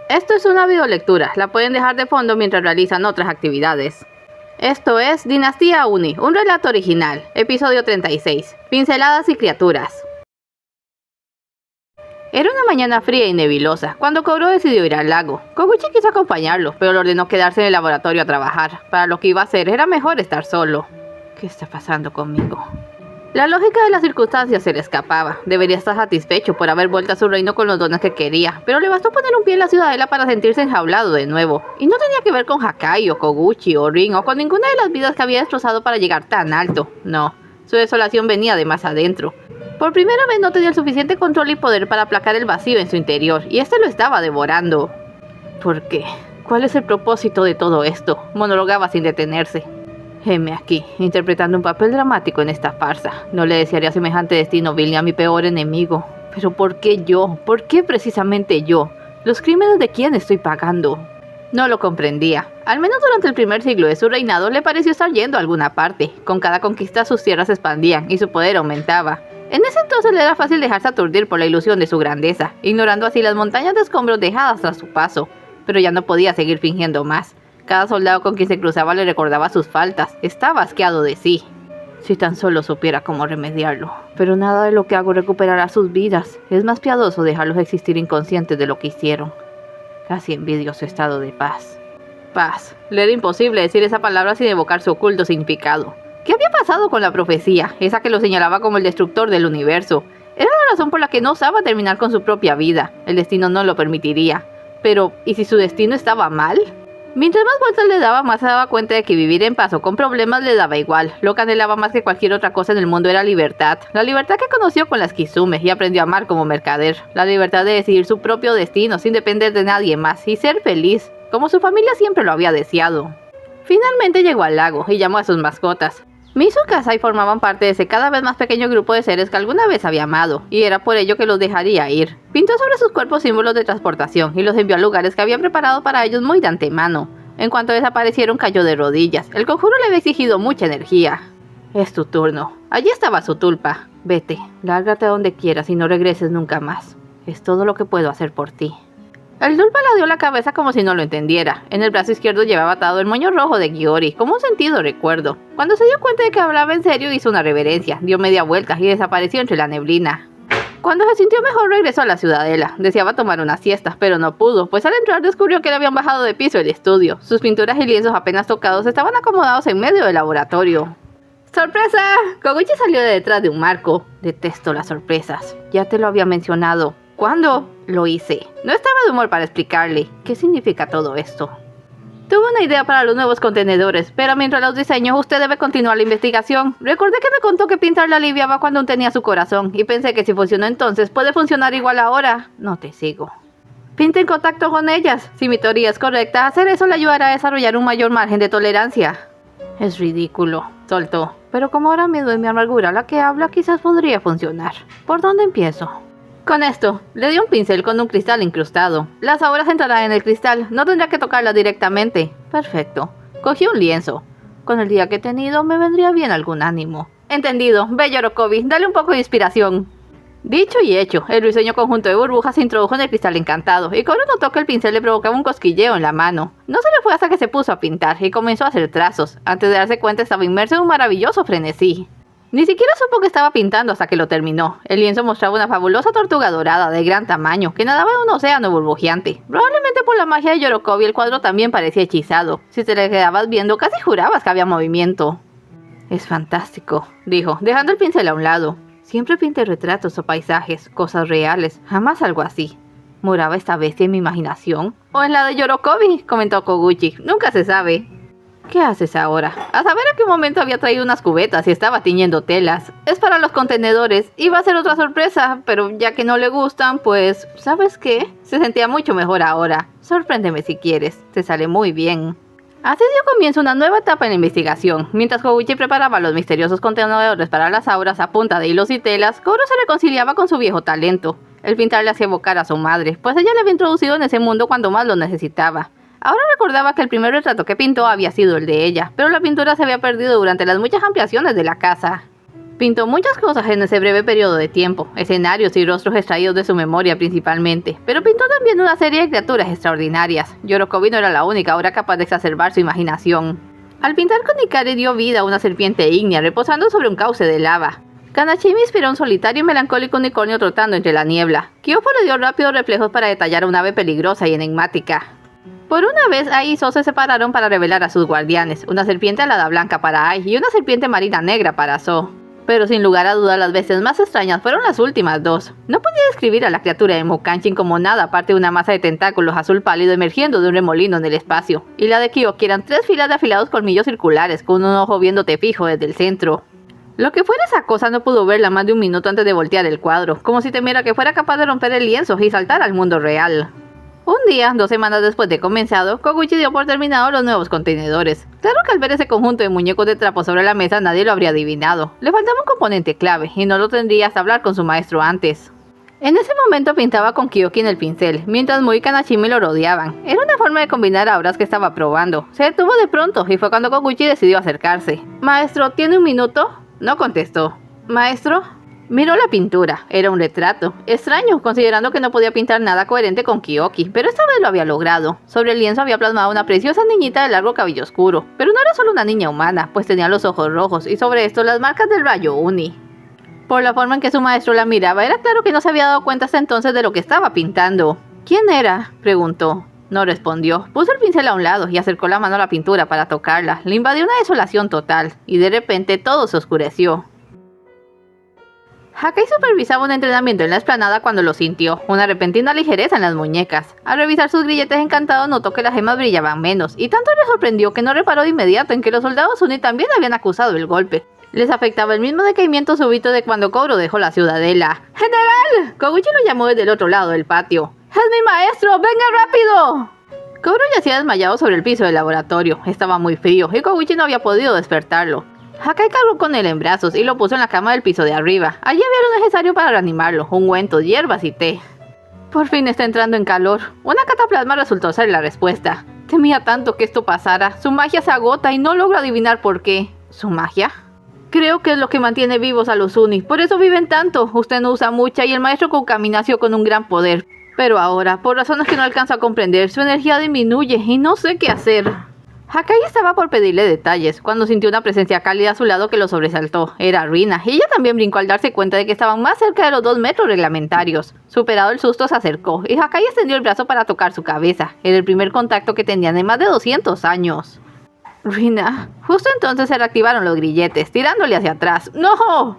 Esto es una videolectura, la pueden dejar de fondo mientras realizan otras actividades. Esto es Dinastía Uni, un relato original, episodio 36, Pinceladas y criaturas. Era una mañana fría y nebulosa, cuando Kogoro decidió ir al lago. Koguchi quiso acompañarlo, pero le ordenó quedarse en el laboratorio a trabajar. Para lo que iba a hacer era mejor estar solo. ¿Qué está pasando conmigo? La lógica de las circunstancias se le escapaba. Debería estar satisfecho por haber vuelto a su reino con los dones que quería, pero le bastó poner un pie en la ciudadela para sentirse enjaulado de nuevo. Y no tenía que ver con Hakai o Koguchi o Rin o con ninguna de las vidas que había destrozado para llegar tan alto. No, su desolación venía de más adentro. Por primera vez no tenía el suficiente control y poder para aplacar el vacío en su interior, y este lo estaba devorando. ¿Por qué? ¿Cuál es el propósito de todo esto? Monologaba sin detenerse. Heme aquí, interpretando un papel dramático en esta farsa. No le desearía semejante destino vil ni a mi peor enemigo. Pero ¿por qué yo? ¿Por qué precisamente yo? ¿Los crímenes de quién estoy pagando? No lo comprendía. Al menos durante el primer siglo de su reinado le pareció estar yendo a alguna parte. Con cada conquista sus tierras se expandían y su poder aumentaba. En ese entonces le era fácil dejarse aturdir por la ilusión de su grandeza, ignorando así las montañas de escombros dejadas tras su paso. Pero ya no podía seguir fingiendo más. Cada soldado con quien se cruzaba le recordaba sus faltas. Estaba asqueado de sí. Si tan solo supiera cómo remediarlo. Pero nada de lo que hago recuperará sus vidas. Es más piadoso dejarlos existir inconscientes de lo que hicieron. Casi envidio su estado de paz. Paz. Le era imposible decir esa palabra sin evocar su oculto significado. ¿Qué había pasado con la profecía? Esa que lo señalaba como el destructor del universo. Era la razón por la que no osaba terminar con su propia vida. El destino no lo permitiría. Pero, ¿y si su destino estaba mal? Mientras más vueltas le daba, más se daba cuenta de que vivir en paz o con problemas le daba igual. Lo que anhelaba más que cualquier otra cosa en el mundo era libertad. La libertad que conoció con las Kizume y aprendió a amar como mercader. La libertad de decidir su propio destino sin depender de nadie más y ser feliz, como su familia siempre lo había deseado. Finalmente llegó al lago y llamó a sus mascotas. Mizu y Kasai formaban parte de ese cada vez más pequeño grupo de seres que alguna vez había amado, y era por ello que los dejaría ir. Pintó sobre sus cuerpos símbolos de transportación y los envió a lugares que había preparado para ellos muy de antemano. En cuanto desaparecieron, cayó de rodillas. El conjuro le había exigido mucha energía. Es tu turno. Allí estaba su tulpa. Vete, lárgate a donde quieras y no regreses nunca más. Es todo lo que puedo hacer por ti. El tulpa le dio la cabeza como si no lo entendiera. En el brazo izquierdo llevaba atado el moño rojo de Gyori, como un sentido recuerdo. Cuando se dio cuenta de que hablaba en serio, hizo una reverencia, dio media vuelta y desapareció entre la neblina. Cuando se sintió mejor, regresó a la ciudadela. Deseaba tomar una siesta, pero no pudo, pues al entrar descubrió que le habían bajado de piso el estudio. Sus pinturas y lienzos apenas tocados estaban acomodados en medio del laboratorio. ¡Sorpresa! Koguchi salió de detrás de un marco. Detesto las sorpresas. Ya te lo había mencionado. ¿Cuándo? Lo hice. No estaba de humor para explicarle. ¿Qué significa todo esto? Tuve una idea para los nuevos contenedores, pero mientras los diseño, usted debe continuar la investigación. Recordé que me contó que pintar le aliviaba cuando aún tenía su corazón, y pensé que si funcionó entonces, puede funcionar igual ahora. No te sigo. Pinte en contacto con ellas. Si mi teoría es correcta, hacer eso le ayudará a desarrollar un mayor margen de tolerancia. Es ridículo, soltó. Pero como ahora mismo es mi amargura la que habla, quizás podría funcionar. ¿Por dónde empiezo? Con esto, le dio un pincel con un cristal incrustado. Las auras entrarán en el cristal, no tendrá que tocarlas directamente. Perfecto. Cogió un lienzo. Con el día que he tenido, me vendría bien algún ánimo. Entendido. Ve, Yorokobi, dale un poco de inspiración. Dicho y hecho, el risueño conjunto de burbujas se introdujo en el cristal encantado, y Kogoro notó que el pincel le provocaba un cosquilleo en la mano. No se le fue hasta que se puso a pintar, y comenzó a hacer trazos. Antes de darse cuenta, estaba inmerso en un maravilloso frenesí. Ni siquiera supo que estaba pintando hasta que lo terminó. El lienzo mostraba una fabulosa tortuga dorada de gran tamaño que nadaba en un océano burbujeante. Probablemente por la magia de Yorokobi el cuadro también parecía hechizado. Si te le quedabas viendo casi jurabas que había movimiento. Es fantástico, dijo, dejando el pincel a un lado. Siempre pinté retratos o paisajes, cosas reales, jamás algo así. ¿Moraba esta bestia en mi imaginación? ¿O en la de Yorokobi?, comentó Koguchi. Nunca se sabe. ¿Qué haces ahora? A saber a qué momento había traído unas cubetas y estaba tiñendo telas. Es para los contenedores. Iba a ser otra sorpresa, pero ya que no le gustan, pues... ¿Sabes qué? Se sentía mucho mejor ahora. Sorpréndeme si quieres. Te sale muy bien. Así dio comienzo una nueva etapa en la investigación. Mientras Koguchi preparaba los misteriosos contenedores para las auras a punta de hilos y telas, Kogoro se reconciliaba con su viejo talento. El pintar le hacía evocar a su madre, pues ella le había introducido en ese mundo cuando más lo necesitaba. Ahora recordaba que el primer retrato que pintó había sido el de ella, pero la pintura se había perdido durante las muchas ampliaciones de la casa. Pintó muchas cosas en ese breve periodo de tiempo, escenarios y rostros extraídos de su memoria principalmente, pero pintó también una serie de criaturas extraordinarias. Yorokobi no era la única ahora capaz de exacerbar su imaginación. Al pintar con Ikari dio vida a una serpiente ígnea reposando sobre un cauce de lava. Kanashimi inspiró un solitario y melancólico unicornio trotando entre la niebla. Kyofo le dio rápidos reflejos para detallar a un ave peligrosa y enigmática. Por una vez, Ai y So se separaron para revelar a sus guardianes, una serpiente alada blanca para Ai y una serpiente marina negra para So. Pero sin lugar a dudas las bestias más extrañas fueron las últimas dos. No podía describir a la criatura de Mokanshin como nada aparte de una masa de tentáculos azul pálido emergiendo de un remolino en el espacio. Y la de Kyoki eran 3 filas de afilados colmillos circulares con un ojo viéndote fijo desde el centro. Lo que fuera esa cosa no pudo verla más de un minuto antes de voltear el cuadro, como si temiera que fuera capaz de romper el lienzo y saltar al mundo real. Un día, 2 semanas después de comenzado, Koguchi dio por terminado los nuevos contenedores. Claro que al ver ese conjunto de muñecos de trapo sobre la mesa nadie lo habría adivinado. Le faltaba un componente clave y no lo tendría hasta hablar con su maestro antes. En ese momento pintaba con Kyoki en el pincel, mientras Mui y Kanashimi lo rodeaban. Era una forma de combinar auras que estaba probando. Se detuvo de pronto y fue cuando Koguchi decidió acercarse. «Maestro, ¿tiene un minuto?» No contestó. «Maestro?» Miró la pintura, era un retrato. Extraño, considerando que no podía pintar nada coherente con Kyoki, pero esta vez lo había logrado. Sobre el lienzo había plasmado una preciosa niñita de largo cabello oscuro, pero no era solo una niña humana, pues tenía los ojos rojos y sobre esto las marcas del rayo Uni. Por la forma en que su maestro la miraba, era claro que no se había dado cuenta hasta entonces de lo que estaba pintando. «¿Quién era?», preguntó. No respondió. Puso el pincel a un lado y acercó la mano a la pintura para tocarla. Le invadió una desolación total, y de repente todo se oscureció. Hakai supervisaba un entrenamiento en la explanada cuando lo sintió, una repentina ligereza en las muñecas. Al revisar sus grilletes encantados notó que las gemas brillaban menos, y tanto le sorprendió que no reparó de inmediato en que los soldados Uni también habían acusado el golpe. Les afectaba el mismo decaimiento súbito de cuando Kouro dejó la ciudadela. ¡General!, Koguchi lo llamó desde el otro lado del patio. ¡Es mi maestro! ¡Venga rápido! Kouro yacía desmayado sobre el piso del laboratorio. Estaba muy frío y Koguchi no había podido despertarlo. Hakai cargó con él en brazos y lo puso en la cama del piso de arriba. Allí había lo necesario para reanimarlo, ungüentos, hierbas y té. Por fin está entrando en calor. Una cataplasma resultó ser la respuesta. Temía tanto que esto pasara. Su magia se agota y no logro adivinar por qué. ¿Su magia? Creo que es lo que mantiene vivos a los Uni. Por eso viven tanto. Usted no usa mucha y el maestro Kokami nació con un gran poder. Pero ahora, por razones que no alcanzo a comprender, su energía disminuye y no sé qué hacer. Hakai estaba por pedirle detalles, cuando sintió una presencia cálida a su lado que lo sobresaltó. Era Rina, y ella también brincó al darse cuenta de que estaban más cerca de los 2 metros reglamentarios. Superado el susto, se acercó, y Hakai extendió el brazo para tocar su cabeza. Era el primer contacto que tenían en más de 200 años. Rina. Justo entonces se reactivaron los grilletes, tirándole hacia atrás. ¡No!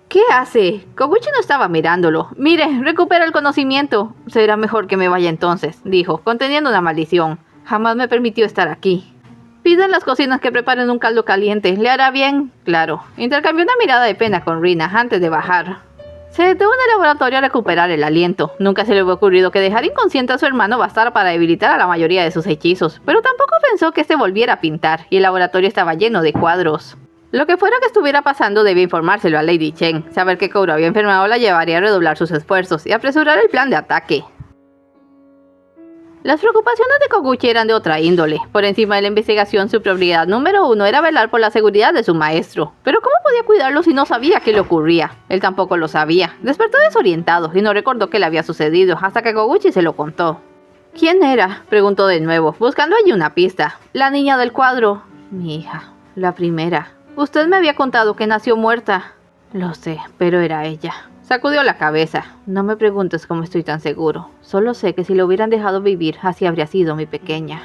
¿Qué hace? Koguchi no estaba mirándolo. Mire, recupera el conocimiento. Será mejor que me vaya entonces, dijo, conteniendo una maldición. Jamás me permitió estar aquí. Pida en las cocinas que preparen un caldo caliente. ¿Le hará bien? Claro. Intercambió una mirada de pena con Rina antes de bajar. Se detuvo en el laboratorio a recuperar el aliento. Nunca se le había ocurrido que dejar inconsciente a su hermano bastara para debilitar a la mayoría de sus hechizos, pero tampoco pensó que este volviera a pintar, y el laboratorio estaba lleno de cuadros. Lo que fuera que estuviera pasando debía informárselo a Lady Chen. Saber que Kouro había enfermado la llevaría a redoblar sus esfuerzos y apresurar el plan de ataque. Las preocupaciones de Koguchi eran de otra índole. Por encima de la investigación, su prioridad número 1 era velar por la seguridad de su maestro. Pero ¿cómo podía cuidarlo si no sabía qué le ocurría? Él tampoco lo sabía. Despertó desorientado y no recordó qué le había sucedido hasta que Koguchi se lo contó. ¿Quién era?, preguntó de nuevo, buscando allí una pista. La niña del cuadro. Mi hija, la primera. Usted me había contado que nació muerta. Lo sé, pero era ella. Sacudió la cabeza. No me preguntes cómo estoy tan seguro. Solo sé que si lo hubieran dejado vivir, así habría sido mi pequeña.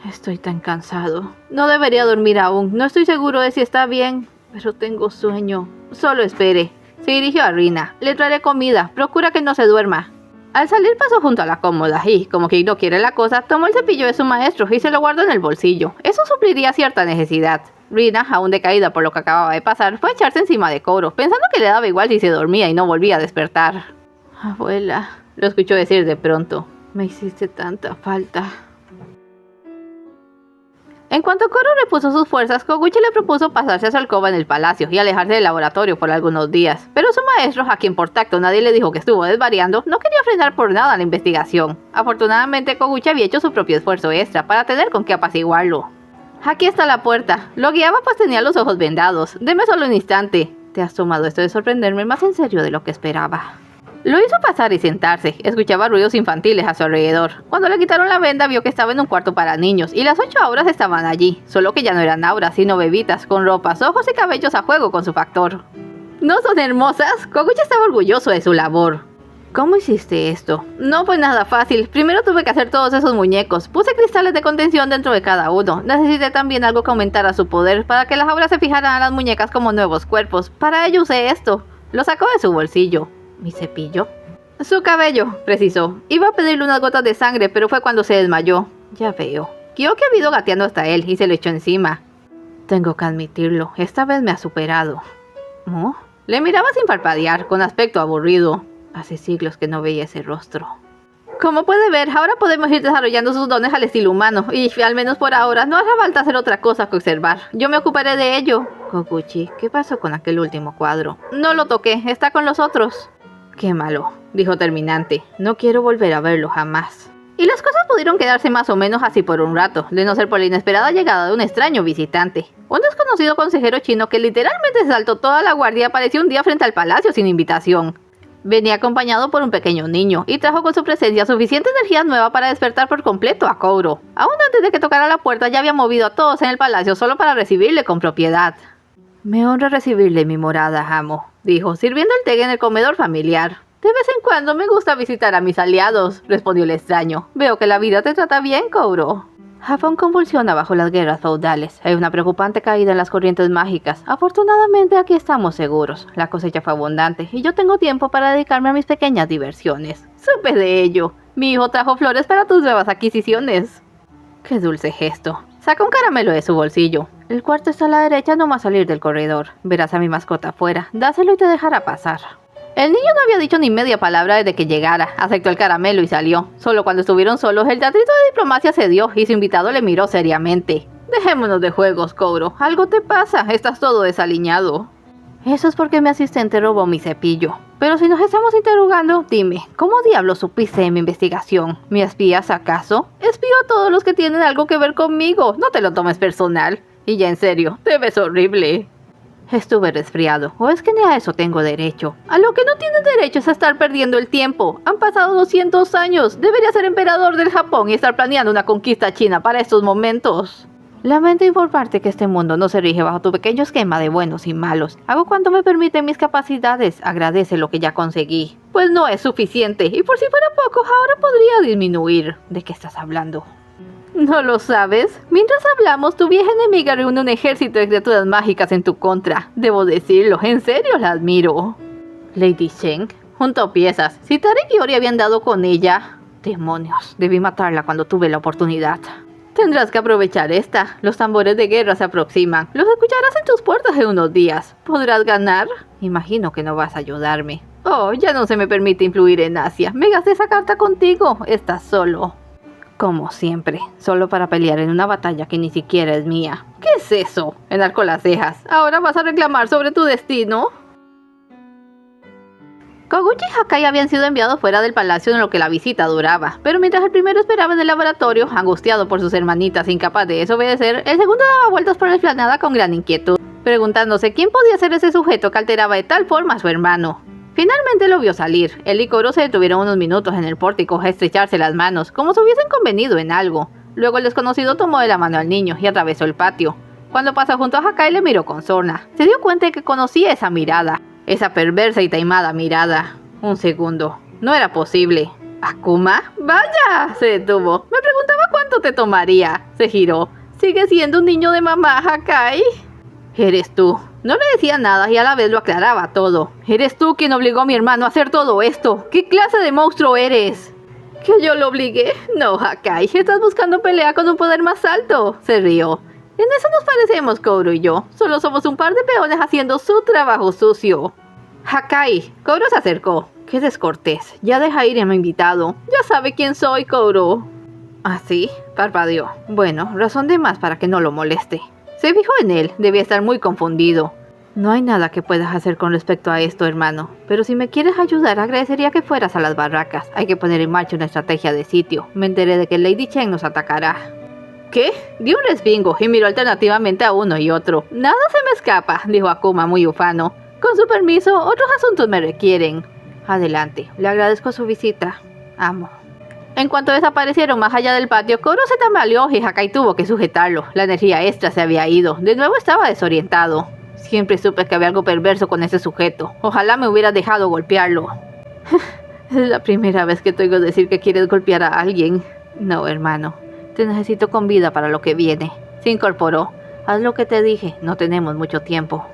Estoy tan cansado. No debería dormir aún. No estoy seguro de si está bien, pero tengo sueño. Solo espere. Se dirigió a Rina. Le traeré comida. Procura que no se duerma. Al salir pasó junto a la cómoda y, como quien no quiere la cosa, tomó el cepillo de su maestro y se lo guardó en el bolsillo. Eso supliría cierta necesidad. Rina, aún decaída por lo que acababa de pasar, fue a echarse encima de Kouro, pensando que le daba igual si se dormía y no volvía a despertar. Abuela, lo escuchó decir de pronto. Me hiciste tanta falta. En cuanto Kouro repuso sus fuerzas, Koguchi le propuso pasarse a su alcoba en el palacio y alejarse del laboratorio por algunos días. Pero su maestro, a quien por tacto nadie le dijo que estuvo desvariando, no quería frenar por nada la investigación. Afortunadamente, Koguchi había hecho su propio esfuerzo extra para tener con qué apaciguarlo. Aquí está la puerta. Lo guiaba pues tenía los ojos vendados. Deme solo un instante. te has tomado esto de sorprenderme más en serio de lo que esperaba. Lo hizo pasar y sentarse. Escuchaba ruidos infantiles a su alrededor. Cuando le quitaron la venda vio que estaba en un cuarto para niños y las 8 auras estaban allí, solo que ya no eran auras sino bebitas con ropas, ojos y cabellos a juego con su factor. ¿No son hermosas? Koguchi estaba orgulloso de su labor. ¿Cómo hiciste esto? No fue nada fácil. Primero tuve que hacer todos esos muñecos. Puse cristales de contención dentro de cada uno. Necesité también algo que aumentara su poder para que las auras se fijaran a las muñecas como nuevos cuerpos. Para ello usé esto. Lo sacó de su bolsillo. ¿Mi cepillo? Su cabello, precisó. Iba a pedirle unas gotas de sangre, pero fue cuando se desmayó. Ya veo. Kyoki ha ido gateando hasta él y se le echó encima. Tengo que admitirlo. Esta vez me ha superado. ¿Oh? Le miraba sin parpadear, con aspecto aburrido. Hace siglos que no veía ese rostro. Como puede ver, ahora podemos ir desarrollando sus dones al estilo humano, y al menos por ahora no hará falta hacer otra cosa que observar. Yo me ocuparé de ello. Koguchi, ¿qué pasó con aquel último cuadro? No lo toqué, está con los otros. Qué malo, dijo terminante. No quiero volver a verlo jamás. Y las cosas pudieron quedarse más o menos así por un rato, de no ser por la inesperada llegada de un extraño visitante. Un desconocido consejero chino que literalmente se saltó toda la guardia apareció un día frente al palacio sin invitación. Venía acompañado por un pequeño niño y trajo con su presencia suficiente energía nueva para despertar por completo a Kouro. Aún antes de que tocara la puerta ya había movido a todos en el palacio solo para recibirle con propiedad. Me honra recibirle en mi morada, amo, dijo, sirviendo el té en el comedor familiar. De vez en cuando me gusta visitar a mis aliados, respondió el extraño. Veo que la vida te trata bien, Kouro. Japón convulsiona bajo las guerras feudales. Hay una preocupante caída en las corrientes mágicas. Afortunadamente aquí estamos seguros. La cosecha fue abundante y yo tengo tiempo para dedicarme a mis pequeñas diversiones. Supe de ello. Mi hijo trajo flores para tus nuevas adquisiciones. Qué dulce gesto. Saca un caramelo de su bolsillo. El cuarto está a la derecha, no más salir del corredor. Verás a mi mascota afuera. Dáselo y te dejará pasar. El niño no había dicho ni media palabra desde que llegara. Aceptó el caramelo y salió. Solo cuando estuvieron solos, el teatrito de diplomacia cedió y su invitado le miró seriamente. Dejémonos de juegos, Kouro. Algo te pasa. Estás todo desaliñado. Eso es porque mi asistente robó mi cepillo. Pero si nos estamos interrogando, dime, ¿cómo diablos supiste de mi investigación? ¿Me espías acaso? Espío a todos los que tienen algo que ver conmigo. No te lo tomes personal. Y ya en serio, te ves horrible. Estuve resfriado, o es que ni a eso tengo derecho. A lo que no tienes derecho es a estar perdiendo el tiempo. Han pasado 200 años. Debería ser emperador del Japón y estar planeando una conquista china para estos momentos. Lamento informarte que este mundo no se rige bajo tu pequeño esquema de buenos y malos. Hago cuanto me permiten mis capacidades. Agradece lo que ya conseguí. Pues no es suficiente, y por si fuera poco, ahora podría disminuir. ¿De qué estás hablando? ¿No lo sabes? Mientras hablamos, tu vieja enemiga reúne un ejército de criaturas mágicas en tu contra. Debo decirlo, en serio la admiro. Lady Sheng juntó piezas. Si Tarek y Ori habían dado con ella... Demonios, debí matarla cuando tuve la oportunidad. Tendrás que aprovechar esta. Los tambores de guerra se aproximan. Los escucharás en tus puertas en unos días. ¿Podrás ganar? Imagino que no vas a ayudarme. Oh, ya no se me permite influir en Asia. Me gasté esa carta contigo. Estás solo. Como siempre, solo para pelear en una batalla que ni siquiera es mía. ¿Qué es eso? Enarcó las cejas. ¿Ahora vas a reclamar sobre tu destino? Koguchi y Hakai habían sido enviados fuera del palacio en lo que la visita duraba, pero mientras el primero esperaba en el laboratorio, angustiado por sus hermanitas incapaz de desobedecer, el segundo daba vueltas por la explanada con gran inquietud, preguntándose quién podía ser ese sujeto que alteraba de tal forma a su hermano. Finalmente lo vio salir. Él y Kouro se detuvieron unos minutos en el pórtico a estrecharse las manos, como si hubiesen convenido en algo. Luego el desconocido tomó de la mano al niño y atravesó el patio. Cuando pasó junto a Hakai le miró con sorna. Se dio cuenta de que conocía esa mirada. Esa perversa y taimada mirada. Un segundo. No era posible. ¿Akuma? ¡Vaya! Se detuvo. Me preguntaba cuánto te tomaría. Se giró. ¿Sigue siendo un niño de mamá, Hakai? Eres tú. No le decía nada y a la vez lo aclaraba todo. Eres tú quien obligó a mi hermano a hacer todo esto. ¿Qué clase de monstruo eres? ¿Que yo lo obligué? No, Hakai. Estás buscando pelea con un poder más alto. Se rió. En eso nos parecemos, Kouro y yo. Solo somos un par de peones haciendo su trabajo sucio. Hakai. Kouro se acercó. Qué descortés. Ya deja ir a mi invitado. Ya sabe quién soy, Kouro. ¿Ah, sí? Parpadeó. Bueno, razón de más para que no lo moleste. Se fijó en él. Debía estar muy confundido. No hay nada que puedas hacer con respecto a esto, hermano. Pero si me quieres ayudar, agradecería que fueras a las barracas. Hay que poner en marcha una estrategia de sitio. Me enteré de que Lady Sheng nos atacará. ¿Qué? Dio un respingo y miró alternativamente a uno y otro. Nada se me escapa, dijo Akuma muy ufano. Con su permiso, otros asuntos me requieren. Adelante, le agradezco su visita. Amo. En cuanto desaparecieron más allá del patio, Koro se tambaleó y Hakai tuvo que sujetarlo. La energía extra se había ido. De nuevo estaba desorientado. Siempre supe que había algo perverso con ese sujeto. Ojalá me hubiera dejado golpearlo. Es la primera vez que te oigo decir que quieres golpear a alguien. No, hermano. Te necesito con vida para lo que viene. Se incorporó. Haz lo que te dije. No tenemos mucho tiempo.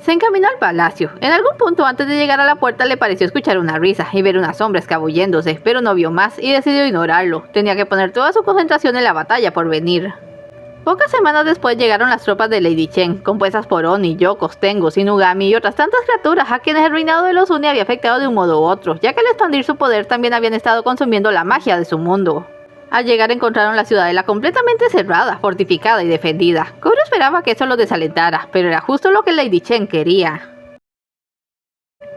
Se encaminó al palacio. En algún punto antes de llegar a la puerta le pareció escuchar una risa y ver una sombra escabulléndose, pero no vio más y decidió ignorarlo. Tenía que poner toda su concentración en la batalla por venir. Pocas semanas después llegaron las tropas de Lady Chen, compuestas por Oni, Yokos, Tengu, Shinigami y otras tantas criaturas a quienes el reinado de los Oni había afectado de un modo u otro, ya que al expandir su poder también habían estado consumiendo la magia de su mundo. Al llegar encontraron la ciudadela completamente cerrada, fortificada y defendida. Koro esperaba que eso los desalentara, pero era justo lo que Lady Chen quería.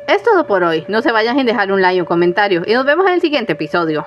Es todo por hoy, no se vayan sin dejar un like y un comentario, y nos vemos en el siguiente episodio.